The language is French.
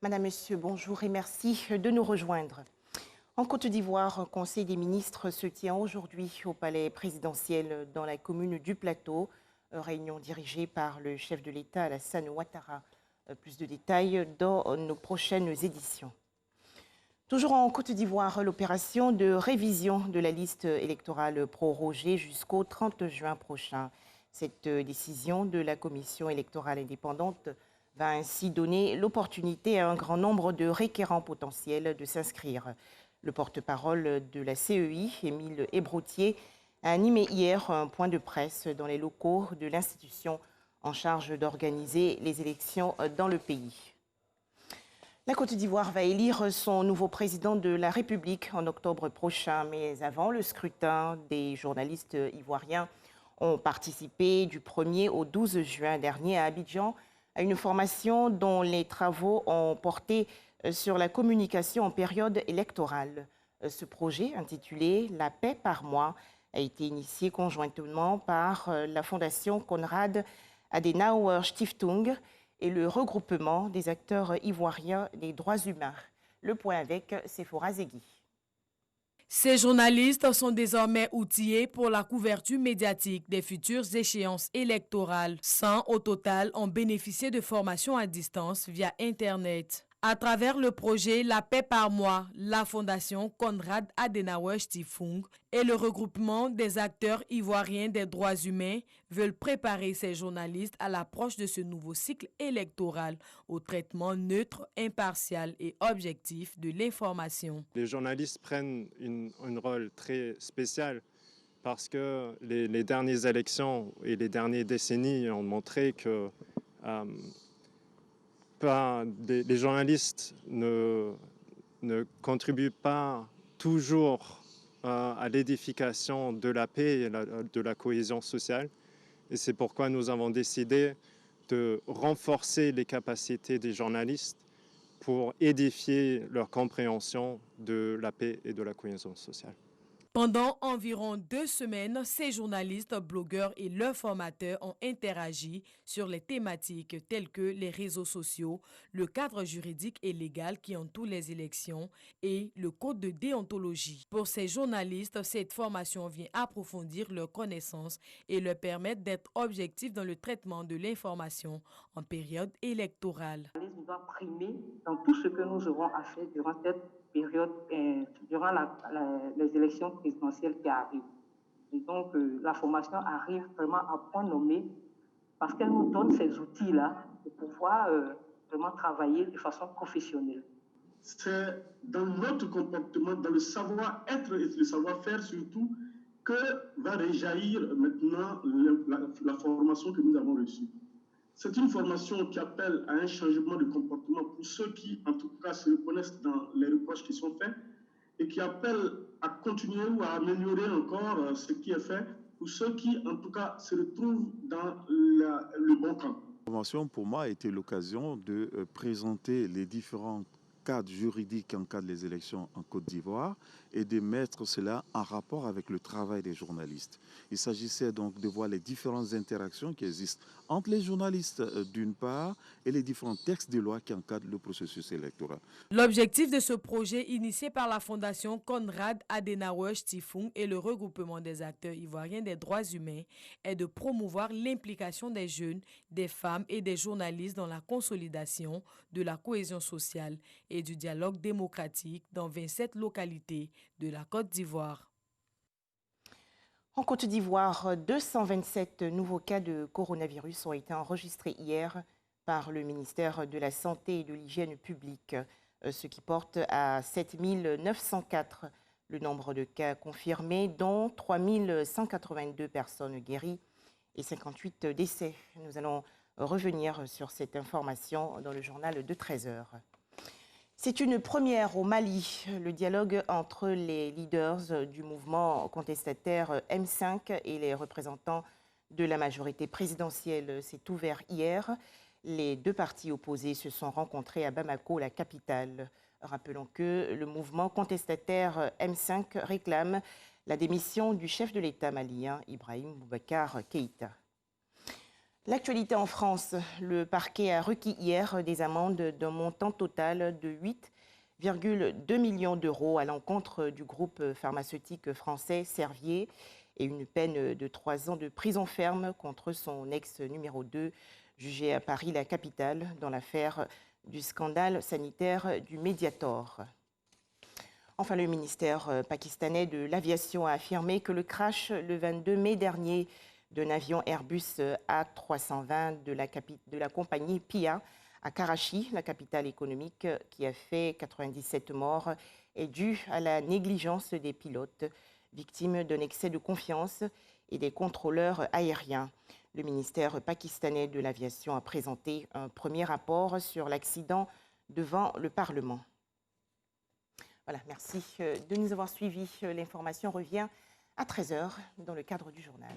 Madame, Monsieur, bonjour et merci de nous rejoindre. En Côte d'Ivoire, un conseil des ministres se tient aujourd'hui au palais présidentiel dans la commune du Plateau, réunion dirigée par le chef de l'État Alassane Ouattara. Plus de détails dans nos prochaines éditions. Toujours en Côte d'Ivoire, l'opération de révision de la liste électorale prorogée jusqu'au 30 juin prochain. Cette décision de la commission électorale indépendante va ainsi donner l'opportunité à un grand nombre de requérants potentiels de s'inscrire. Le porte-parole de la CEI, Émile Hébrotier, a animé hier un point de presse dans les locaux de l'institution en charge d'organiser les élections dans le pays. La Côte d'Ivoire va élire son nouveau président de la République en octobre prochain. Mais avant le scrutin, des journalistes ivoiriens ont participé du 1er au 12 juin dernier à Abidjan à une formation dont les travaux ont porté sur la communication en période électorale. Ce projet, intitulé « La paix par mois », a été initié conjointement par la Fondation Konrad Adenauer Stiftung et le regroupement des acteurs ivoiriens des droits humains. Le point avec Sephora Zegui. Ces journalistes sont désormais outillés pour la couverture médiatique des futures échéances électorales. 100 au total ont bénéficié de formations à distance via Internet. À travers le projet La paix par mois, la Fondation Konrad Adenauer Stiftung et le regroupement des acteurs ivoiriens des droits humains veulent préparer ces journalistes à l'approche de ce nouveau cycle électoral au traitement neutre, impartial et objectif de l'information. Les journalistes prennent un rôle très spécial parce que les dernières élections et les dernières décennies ont montré que les journalistes ne contribuent pas toujours à l'édification de la paix et de la cohésion sociale. Et c'est pourquoi nous avons décidé de renforcer les capacités des journalistes pour édifier leur compréhension de la paix et de la cohésion sociale. Pendant environ 2 semaines, ces journalistes, blogueurs et leurs formateurs ont interagi sur les thématiques telles que les réseaux sociaux, le cadre juridique et légal qui entoure les élections et le code de déontologie. Pour ces journalistes, cette formation vient approfondir leurs connaissances et leur permettre d'être objectifs dans le traitement de l'information en période électorale. On doit primer dans tout ce que nous aurons à faire durant cette période, durant les élections présidentielles qui arrivent. Et donc, la formation arrive vraiment à point nommé parce qu'elle nous donne ces outils-là pour pouvoir vraiment travailler de façon professionnelle. C'est dans notre comportement, dans le savoir-être et le savoir-faire surtout, que va rejaillir maintenant la formation que nous avons reçue. C'est une formation qui appelle à un changement de comportement pour ceux qui, en tout cas, se reconnaissent dans les reproches qui sont faits et qui appelle à continuer ou à améliorer encore ce qui est fait pour ceux qui, en tout cas, se retrouvent dans le bon camp. La formation, pour moi, a été l'occasion de présenter les différents cadres juridiques qui encadrent les élections en Côte d'Ivoire et de mettre cela en rapport avec le travail des journalistes. Il s'agissait donc de voir les différentes interactions qui existent entre les journalistes d'une part et les différents textes de loi qui encadrent le processus électoral. L'objectif de ce projet initié par la Fondation Konrad Adenauer Stiftung et le regroupement des acteurs ivoiriens des droits humains est de promouvoir l'implication des jeunes, des femmes et des journalistes dans la consolidation de la cohésion sociale et du dialogue démocratique dans 27 localités de la Côte d'Ivoire. En Côte d'Ivoire, 227 nouveaux cas de coronavirus ont été enregistrés hier par le ministère de la Santé et de l'Hygiène publique, ce qui porte à 7 904 le nombre de cas confirmés, dont 3 182 personnes guéries et 58 décès. Nous allons revenir sur cette information dans le journal de 13 h. C'est une première au Mali. Le dialogue entre les leaders du mouvement contestataire M5 et les représentants de la majorité présidentielle s'est ouvert hier. Les deux partis opposés se sont rencontrés à Bamako, la capitale. Rappelons que le mouvement contestataire M5 réclame la démission du chef de l'État malien, Ibrahim Boubacar Keïta. L'actualité en France, le parquet a requis hier des amendes d'un montant total de 8,2 millions d'euros à l'encontre du groupe pharmaceutique français Servier et une peine de 3 ans de prison ferme contre son ex numéro 2, jugé à Paris, la capitale, dans l'affaire du scandale sanitaire du Mediator. Enfin, le ministère pakistanais de l'Aviation a affirmé que le crash le 22 mai dernier d'un avion Airbus A320 de la compagnie PIA à Karachi, la capitale économique, qui a fait 97 morts, est dû à la négligence des pilotes, victimes d'un excès de confiance et des contrôleurs aériens. Le ministère pakistanais de l'Aviation a présenté un premier rapport sur l'accident devant le Parlement. Voilà, merci de nous avoir suivis. L'information revient à 13h dans le cadre du journal.